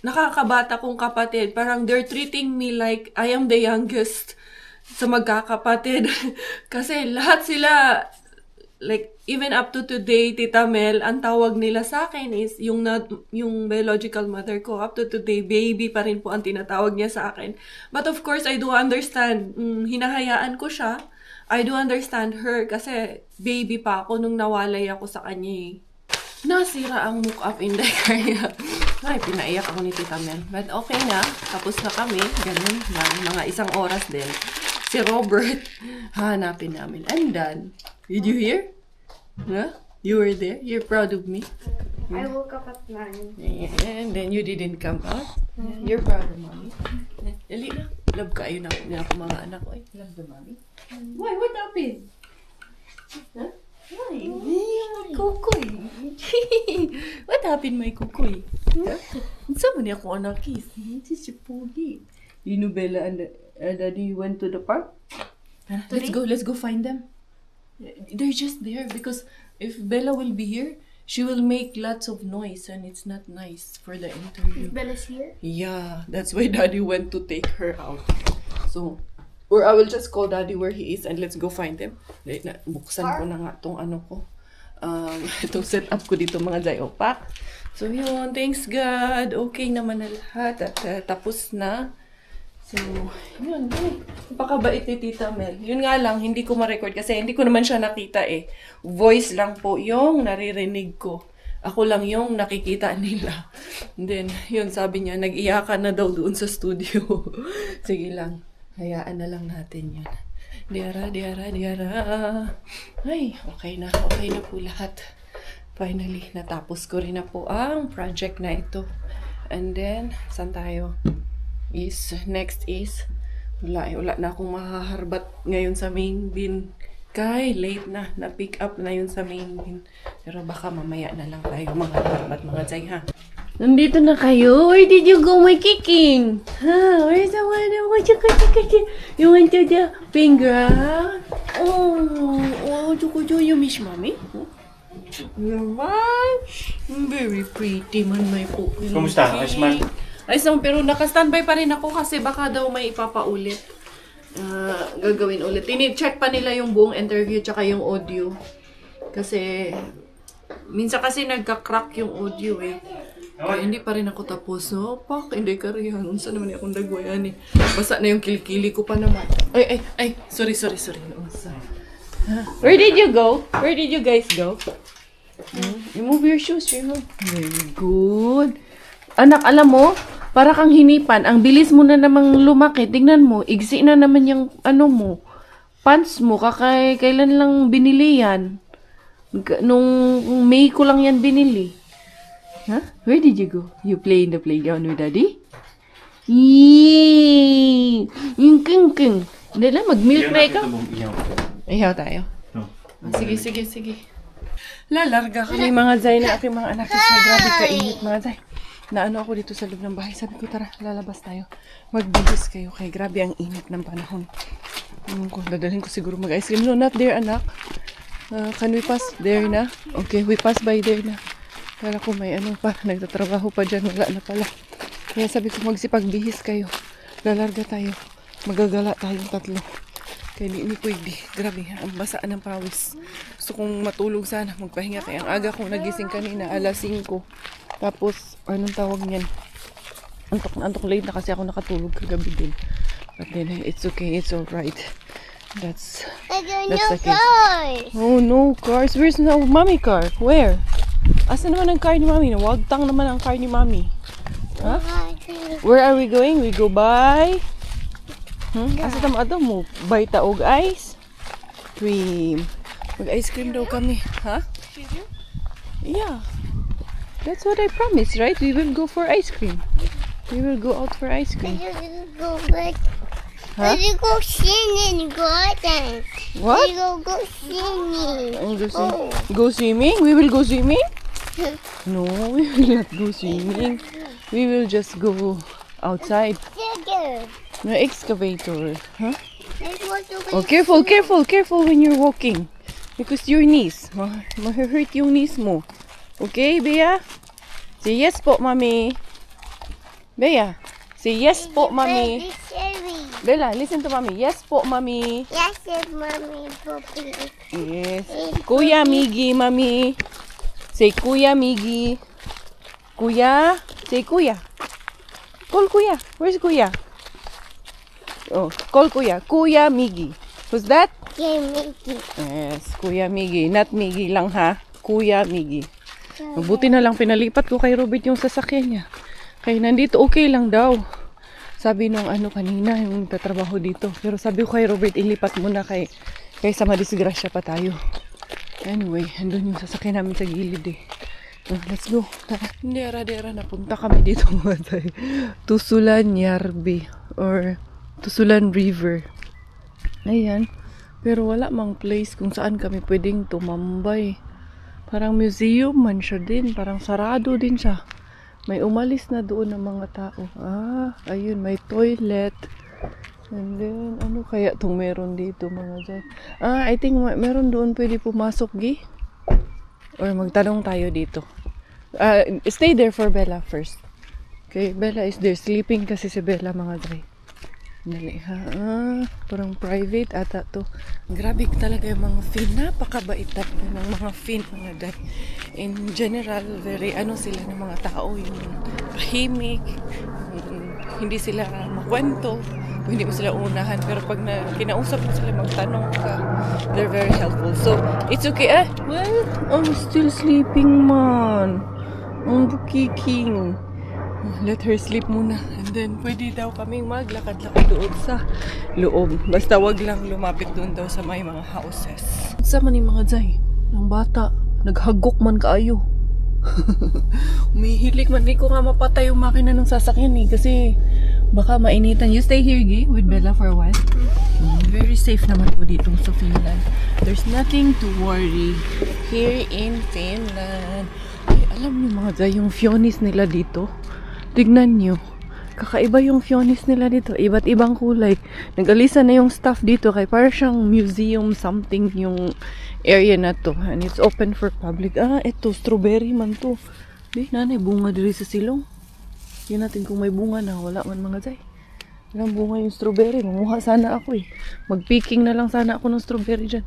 nakakabata kong kapatid, parang they're treating me like I am the youngest sa magkakapatid. Kasi lahat sila, like, even up to today, Tita Mel, ang tawag nila sa akin is yung biological mother ko. Up to today, baby pa rin po ang tinatawag niya sa akin. But of course, I do understand. Hinahayaan ko siya. I do understand her kasi baby pa ako nung nawalay ako sa kanya eh. Nasira ang mock-up inday kaya. Ay, pinaiyak ako ni Tita Mel. But okay na. Tapos na kami. Ganun lang. Mga isang oras din. Si Robert, hanapin namin. I'm done. Did you hear? Huh? You were there? You're proud of me? I woke up at 9. And then you didn't come out? You're proud of mommy? Dali na. Love kayo na ako mga anak ko eh. Love the mommy? Why? What happened? Huh? Why? My kukoy. What happened, my kukoy? Saan mo niya ako anak kiss? This is pogi. You know, Bella and Daddy went to the park? Let's go find them. They're just there because if Bella will be here, she will make lots of noise and it's not nice for the interview. Bella's here? Yeah, that's why Daddy went to take her out. So, or I will just call Daddy where he is and let's go find him. Buksan ko na nga tong ano ko. Itong setup ko dito mga Ziopac. So yun, thanks God. Okay naman na lahat at tapos na. So, yun. Napakabait ni Tita Mel. Yun nga lang, hindi ko ma-record kasi hindi ko naman siya nakita eh. Voice lang po yung naririnig ko. Ako lang yung nakikita nila. And then, yun, sabi niya, nag-iyakan na daw doon sa studio. Sige lang. Hayaan na lang natin yun. Diara. Ay, okay na po lahat. Finally, natapos ko rin na po ang project na ito. And then, saan tayo? Next is, wala na akong mahaharbat ngayon sa main bin. Kay, late na pick up na yun sa main bin. Pero baka mamaya na lang tayo mahaharbat mga Zay, ha? Nandito na kayo? Where did you go, my kicking? Ha? Where's the one? You want to the finger? Oh, you miss mommy? Naman? Very pretty man, my po. Kumusta? Ayos man? Ayos naman, pero naka-standby pa rin ako kasi baka daw may ipapaulit. Gagawin ulit. Tini-check pa nila yung buong interview tsaka yung audio. Kasi, minsan kasi nagka-crack yung audio eh. Kaya hindi pa rin ako tapos. No? Pak, hindi ka rin. Unsa naman akong dagwayan eh. Basa na yung kilikili ko pa naman. Ay. Sorry. Unsa. Where did you go? Where did you guys go? Remove your shoes. Remove. Very good. Anak, alam mo, para kang hinipan. Ang bilis mo na namang lumaki. Tingnan mo, igsi na naman yung ano mo. Pants mo, kailan lang binili yan? Nung May ko lang yan binili. Huh? Where did you go? You play in the playground with Daddy? Yee! Yung king. Hindi lang, mag-milk na ikaw. Ihaw tayo. Sige. Lalarga kami mga Zay na aking mga anak. Kasi grabe kainit mga Zay. Naano ako dito sa loob ng bahay. Sabi ko, tara, lalabas tayo. Magbihis kayo. Kaya grabe ang init ng panahon. Dadalhin ko siguro mag-ice cream. No, not there, anak. Can we pass there na? Okay, we pass by there na. Kala ko may ano pa. Nagtatrabaho pa dyan. Wala na pala. Kaya sabi ko, magsipagbihis kayo. Lalarga tayo. Magagala tayong tatlo. Kaya ni pwede. Grabe, ang basaan ng pawis. Gusto kong matulog sana. Magpahinga kaya ang aga kong nagising kanina. Alas 5. Tapos, anong tawag niyan? Antok late na kasi ako nakatulog kagabi din. But then, it's okay. It's alright. That's the case. Oh, no cars. Where's the mommy car? Where? Asa naman ang car ni mommy? Wagtang naman ang car ni mommy. Huh? Where are we going? We go by... Asa tama ato mo? By taog ice cream. Mag-ice cream daw kami. Huh? Yeah. That's what I promised, right? We will go for ice cream. We will go out for ice cream. Huh? You go singing, go dance. What? You go singing. Go swimming? We will go swimming? No, we will not go swimming. We will just go outside. Sugar. No excavator. Huh? Let's go to Oh, careful when you're walking. Because your knees. Ma-hurt yung knees mo. Okay, Bea? Say yes po, Mommy. Bea, say yes po, Mommy. Bella, listen to Mommy. Yes po, Mommy. Yes, mommy, puppy. Yes. Kuya Miggy, Mommy. Say Kuya Miggy. Kuya. Say Kuya. Call Kuya. Where's Kuya? Oh, call Kuya. Kuya Miggy. Who's that? Yeah, Mickey. Yes, Kuya Miggy. Not Miggy lang ha. Kuya Miggy. Mabuti na lang pinalipat ko kay Robert yung sasakyan niya. Kaya nandito okay lang daw. Sabi nung ano kanina, yung tatrabaho dito. Pero sabi ko kay Robert, ilipat muna kaysa madisgrasya pa tayo. Anyway, andun yung sasakyan namin sa gilid eh. Let's go. Tara. Dera, napunta kami dito mga Tusulan Yarbi or Tusulan River. Ayan. Pero wala mang place kung saan kami pwedeng tumambay. Parang museum man siya din. Parang sarado din siya. May umalis na doon ng mga tao. Ayun, may toilet. And then, ano kaya itong meron dito mga dyan? I think meron doon pwede pumasok, Gi? Or magtanong tayo dito. Stay there for Bella first. Okay, Bella is there. Sleeping kasi si Bella mga dyan. Dali ha. Parang private ata to. Grabe talaga yung mga Finn. Napakabait talaga ng mga Finn mga day. In general, very sila ng mga tao. Yung tahimik. Hindi sila makwento. Hindi mo sila unahan. Pero pag kinausap mo sila, magtanong ka. They're very helpful. So, it's okay. Well, I'm still sleeping man. Ang bukiking. Let her sleep muna. And then, pwede daw kaming maglakad-lakad doon sa loob. Basta wag lang lumapit doon daw sa may mga houses. Sa man yung mga Zay, ng bata, naghagok man kaayo. Umihilik man. Di ko nga mapatay yung makina ng sasakyan eh. Kasi baka mainitan. You stay here, Gi, with Bella for a while. Very safe naman po dito sa Finland. There's nothing to worry here in Finland. Ay, alam niyo mga Zay, yung fionis nila dito. Tignan nyo. Kakaiba yung fionis nila dito. Iba't ibang kulay. Nag-alisa na yung staff dito. Kaya parang siyang museum something yung area na to. And it's open for public. Eto. Strawberry man to. Di, nanay, bunga dito sa silong. Yan natin kung may bunga na. Wala man mga Zay. Walang bunga yung strawberry. Manguha sana ako eh. Mag-picking na lang sana ako ng strawberry dyan.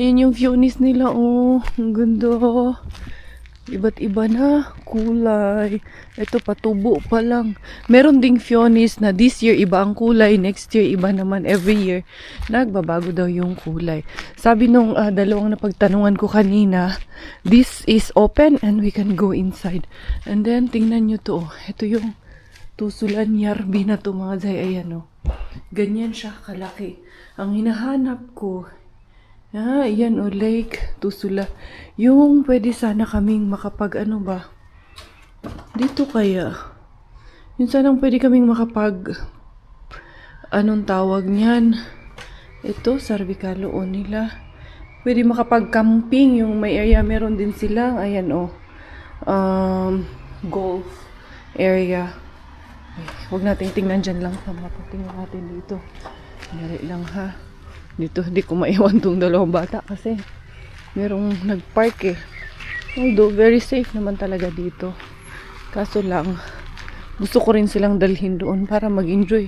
Ayan yung fionis nila. Oh, ang ganda. Iba't iba na kulay. Ito patubo pa lang. Meron ding Fionis na this year iba ang kulay, next year iba naman, every year nagbabago daw yung kulay. Sabi nung dalawang napagtanungan ko kanina, this is open and we can go inside. And then tingnan nyo to. Ito yung tusulan yarbi na to mga zay. Ayan o. Ganyan siya kalaki. Ang hinahanap ko, yan o, lake, tusula. Yung pwede sana kaming makapag ano ba? Dito kaya. Yung sanang pwede kaming makapag anong tawag niyan? Ito, cervical o nila. Pwede makapag-camping. Yung may area, meron din silang, ayan o, golf area. Ay, huwag nating tingnan dyan lang. Tingnan natin dito. Nari lang ha. Dito, hindi ko maiwan tong dalawang bata kasi merong nagpark eh. Although, very safe naman talaga dito. Kaso lang, gusto ko rin silang dalhin doon para mag-enjoy.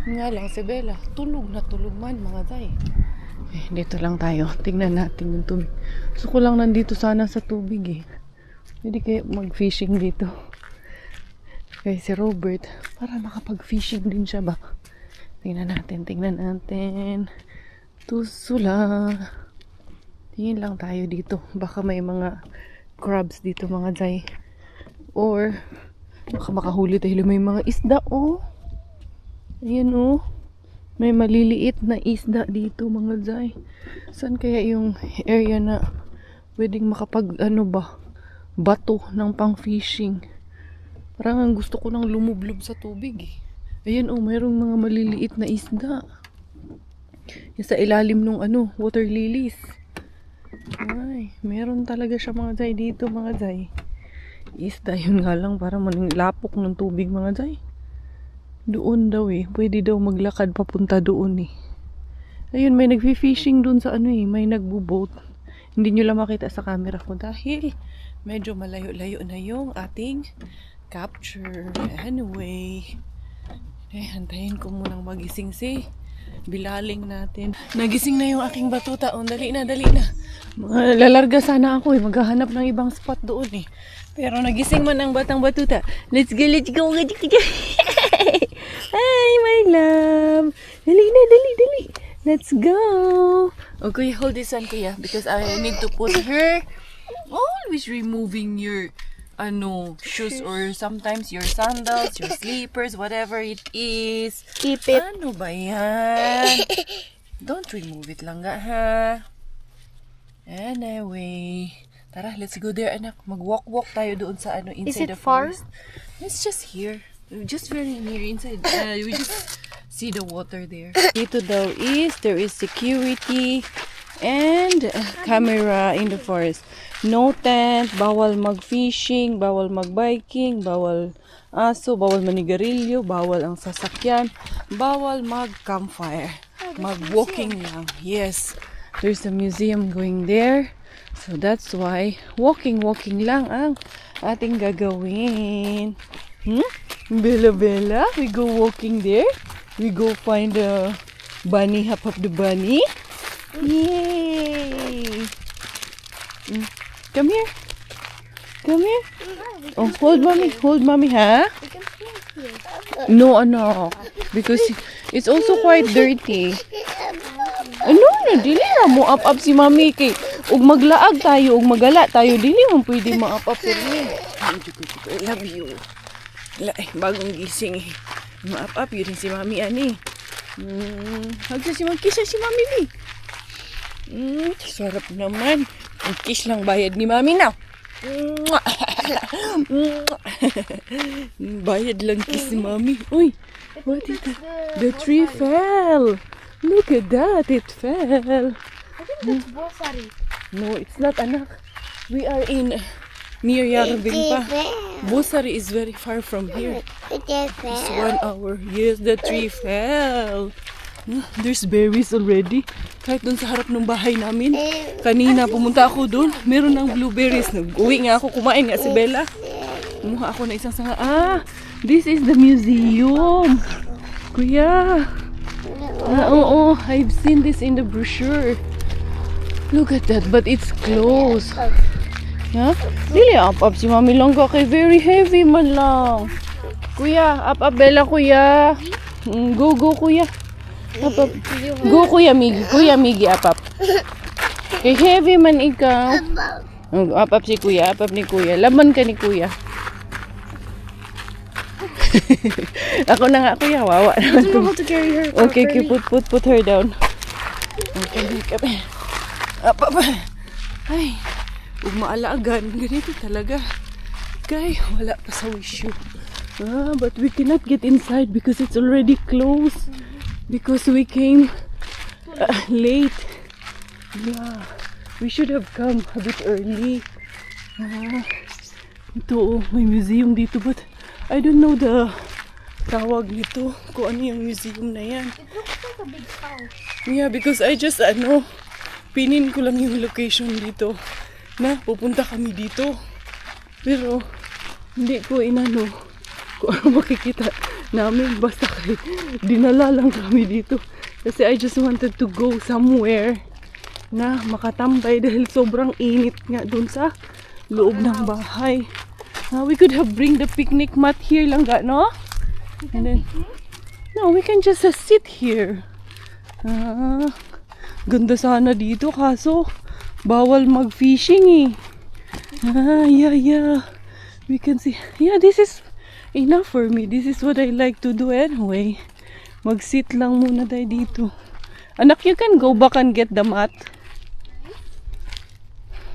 Nga lang, si Bella, tulog na tulog man mga tay. Eh, dito lang tayo. Tingnan natin yung tubig. Gusto ko lang nandito sana sa tubig eh. Hindi kayo mag-fishing dito. Kaya si Robert, para makapag-fishing din siya ba? Tingnan natin. Tusula. Tingin lang tayo dito. Baka may mga crabs dito mga zay. Or baka makahuli tayo. May mga isda oh. Ayan oh. May maliliit na isda dito mga zay. Saan kaya yung area na pwedeng makapag ano ba? Bato ng pang fishing. Parang ang gusto ko nang lumublob sa tubig eh. Ayan oh. Mayroong mga maliliit na isda. Yung sa ilalim nung ano, water lilies. Ay, meron talaga siya mga zay dito mga zay. Isda yun nga lang para manilapok ng tubig mga zay. Doon daw eh. Pwede daw maglakad papunta doon eh. Ayun, may nagfi-fishing doon sa ano eh. May nagbo-boat. Hindi nyo lang makita sa camera ko dahil medyo malayo-layo na yung ating capture. Anyway, hantayin ko munang magising si Bilaling natin. Nagising na yung aking batuta. Oh, dali na. Lalarga sana ako eh. Maghahanap ng ibang spot doon eh. Pero nagising man ang batang batuta. Let's go. Hi, my love. Dali. Let's go. Oh, kuya, hold this one, kuya. Because I need to put her. Always removing your shoes or sometimes your sandals, your slippers, whatever it is. Keep it. Ano ba yan? Don't remove it lang nga, ha? Anyway, tara, let's go there, anak. Mag-walk tayo doon sa inside the it far? forest. It's just here. Just very near inside. We just see the water there. Dito daw there is security and camera in the forest. No tent, bawal mag-fishing, bawal mag-biking, bawal aso, bawal manigarilyo, bawal ang sasakyan, bawal mag-campfire. Mag-walking lang. Yes, there's a museum going there. So that's why walking lang ang ating gagawin. Bella, we go walking there. We go find the bunny, Hop the bunny. Yay! Come here. Oh, hold mommy, ha? No, because it's also quite dirty. Dili na mo up si mami kay ug maglaag tayo ug magala tayo dili mo pwede ma-up pero I love you. Bagong gising eh. Ma-up yun si mami ani. Hagsa si mami, kisa si mami ni. Sarap naman. Ang kiss lang bayad ni mami now. Bayad lang kiss ni mami. Uy, what is that? The tree fell. Look at that, it fell. I think that's Bosari. No, it's not, anak. We are near Yarbin pa. Bosari is very far from here. It's 1 hour. Yes, the tree fell. There's berries already. Kahit dun sa harap ng bahay namin. Kanina pumunta ako dun. Meron ng blueberries. Nag-uwi nga ako. Kumain nga si Bella. Kumuha ako na isang sanga. This is the museum. Kuya. Oo, I've seen this in the brochure. Look at that, but it's closed. Ha? Dili up si Mami Langga kay very heavy man lang. Kuya, up Bella kuya. Go kuya. Up. Go kuya Migi up. Kay heavy man ikaw. Up si kuya, up ni kuya. Laban ka ni kuya. Ako na nga kuya, wawa. I don't know how to carry her. Okay, properly. put her down. Okay, up. Ay, huwag maalagan. Ganito talaga. Kay, wala pa sa wish you. But we cannot get inside because it's already closed. Because we came late. Yeah, we should have come a bit early. Ito, may museum dito but I don't know the tawag nito. Kung ano yung museum na yan. It looks like a big house. Yeah, because I just, pinin ko lang yung location dito na pupunta kami dito. Pero, hindi ko inano kung ano makikita namin. Basta kay dinala lang kami dito. Kasi I just wanted to go somewhere na makatambay dahil sobrang init nga dun sa loob ng bahay. We could have bring the picnic mat here lang ga, no? And then, no, we can just sit here. Ganda sana dito kaso bawal mag-fishing eh. Yeah. We can see. Yeah, this is enough for me. This is what I like to do anyway. Mag-sit lang muna tayo dito. Anak, you can go back and get the mat.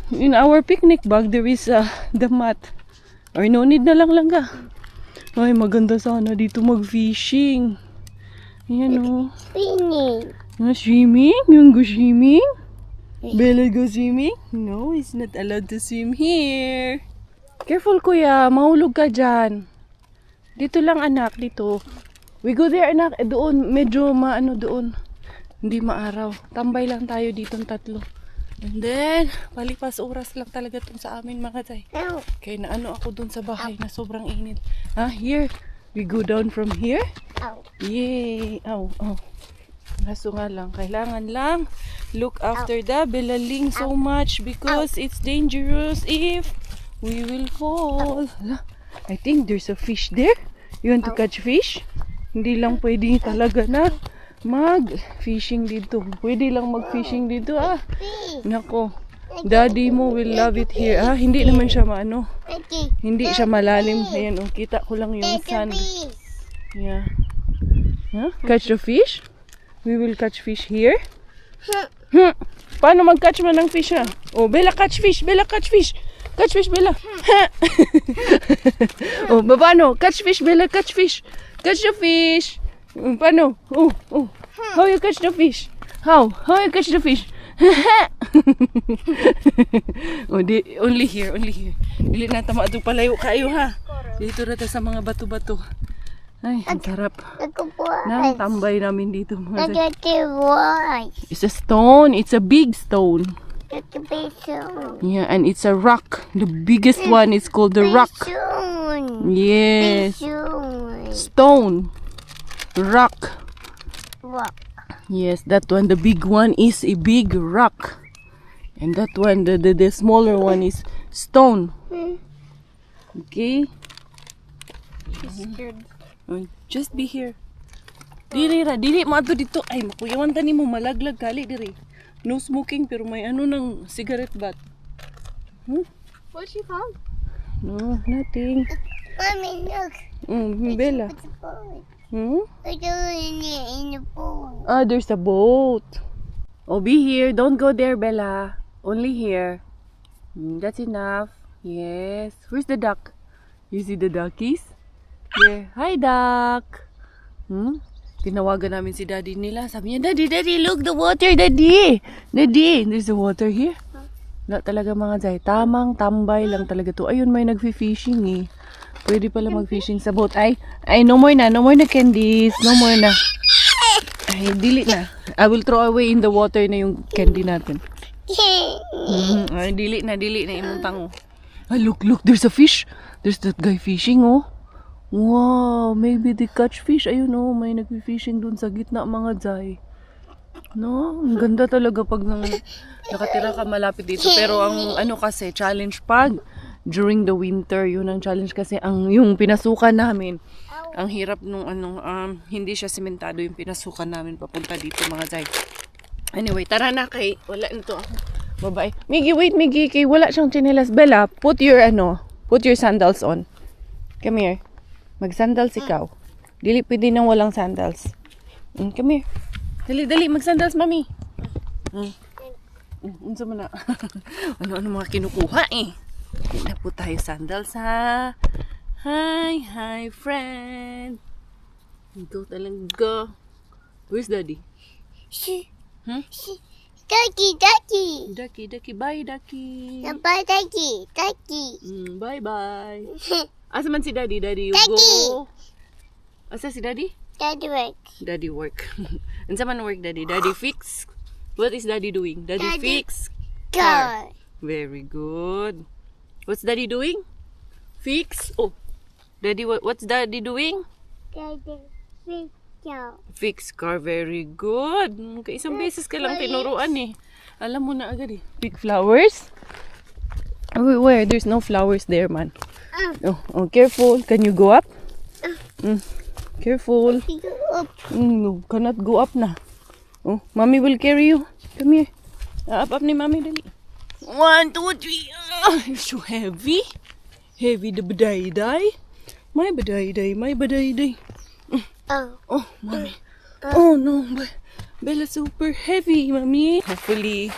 In our picnic bag, there is the mat. Or no need na lang ka. Ay, maganda sana dito mag-fishing. Ayan o. Swimming. Swimming? Yung go swimming? Bella go swimming? No, it's not allowed to swim here. Careful kuya, mahulog ka dyan. Dito lang anak, dito. We go there anak, doon, medyo maano doon. Hindi maaraw. Tambay lang tayo dito tatlo. And then, palipas oras lang talaga itong sa amin mga tay. Ow. Kaya naano ako dun sa bahay na sobrang init. Here. We go down from here. Ow. Yay! Ow. Kaso nga lang, kailangan lang look after the belaling so much because it's dangerous if we will fall. Hala, I think there's a fish there. You want to catch fish? Hindi lang pwede talaga na mag-fishing dito. Pwede lang mag-fishing dito Nako, daddy mo will love it here. Hindi naman siya maano. Hindi siya malalim. Ayan, kita ko lang yung sand. Yeah. Catch the fish? We will catch fish here. Paano mag-catch man ng fish Bella, catch fish. Bella, catch fish. Catch fish, Bella. Paano? Catch fish, Bella, catch fish. Catch the fish. Paano? How you catch the fish? How you catch the fish? Only here. Dili na tama ito palayo kayo Dito na sa mga bato-bato. Ay, ang sarap. Nang tambay namin dito. It's a stone. It's a big stone. Yeah, and it's a rock. The biggest one is called the rock. Yes. Stone. Rock. Yes, that one. The big one is a big rock. And that one, the smaller one is stone. Okay? She's scared. Just be here. Dili mo ato dito. Ay, makuyawan tani mo malaglag kali diri. No smoking pero may ng cigarette butt. What she found? No, nothing. Mommy, look. Bella. We're doing it in the pool. There's a boat. Be here. Don't go there, Bella. Only here. That's enough. Yes. Where's the duck? You see the duckies? There. Hi, duck. Tinawagan namin si daddy nila. Sabi niya, Daddy, look the water, Daddy. There's the water here. Wala talaga mga zay. Tamang tambay lang talaga to. Ayun, may nagfi-fishing Pwede pala mag-fishing sa boat. Ay, no more na candies. No more na. Ay, dili na. I will throw away in the water na yung candy natin. Ay, dili na imong tango. Ay, look, there's a fish. There's that guy fishing, Wow, maybe they catch fish. Ayun, may nagfi-fishing dun sa gitna mga zay. No, ang ganda talaga pag nakatira ka malapit dito. Pero ang ano kasi, challenge pag during the winter, yun ang challenge kasi yung pinasukan namin, ang hirap nung hindi siya simentado yung pinasukan namin papunta dito mga Zay. Anyway, tara na kay, wala nito ako. Babae. Miggy, wait Miggy, kay wala siyang chinelas. Bella, put your sandals on. Come here. Mag-sandals ikaw. Dili pwede nang walang sandals. Come here. Dali, mag-sandals, mami. Unsa man na. Ano mga kinukuha eh. Hindi na po tayo sandals ha. Hi, friend. Ikaw talaga. Where's daddy? Ducky. Ducky, bye Ducky. Bye, Ducky. Bye. Asa man si daddy? Daddy, you Daddy! go. Asa si daddy? Daddy work. Daddy work. Unsa man work daddy? Daddy fix. What is daddy doing? Daddy Daddy- fix. Car. Very good. What's daddy doing? Fix. Oh. Daddy, what's daddy doing? Daddy fish. Fix car. Very good. Isang beses ka lang tinuruan eh. Alam mo na agad eh. Big flowers? Where? There's no flowers there, man. Oh, careful. Can you go up? Careful. No, cannot go up na. Oh, mommy will carry you. Come here. Up ni mommy, dali. 1, 2, 3. You're so heavy. Heavy the badayday. My badayday. Oh, mommy. Oh, no. Bella, super heavy, mommy. Hopefully,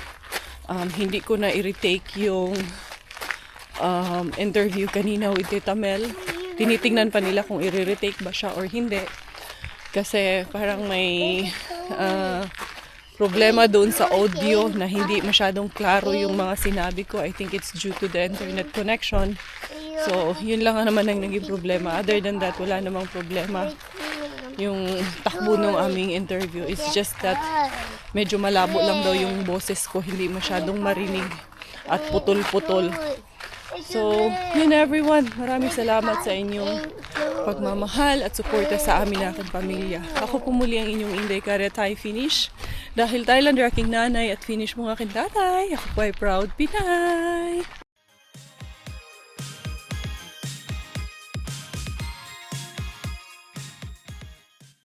hindi ko na i-retake yung interview kanina with Tita Mel. Tinitingnan pa nila kung i-retake ba siya or hindi. Kasi parang may problema doon sa audio na hindi masyadong klaro yung mga sinabi ko. I think it's due to the internet connection. So, yun lang naman ang naging problema. Other than that, wala namang problema. Yung takbo ng aming interview. It's just that medyo malabo lang daw yung boses ko. Hindi masyadong marinig at putol-putol. So, yun everyone. Maraming salamat sa inyong pagmamahal at suporta sa amin na aking pamilya. Ako po muli ang inyong Inday Kare Thai Finish. Dahil Thailander aking nanay at Finish mong aking tatay, ako po ay proud Pinay.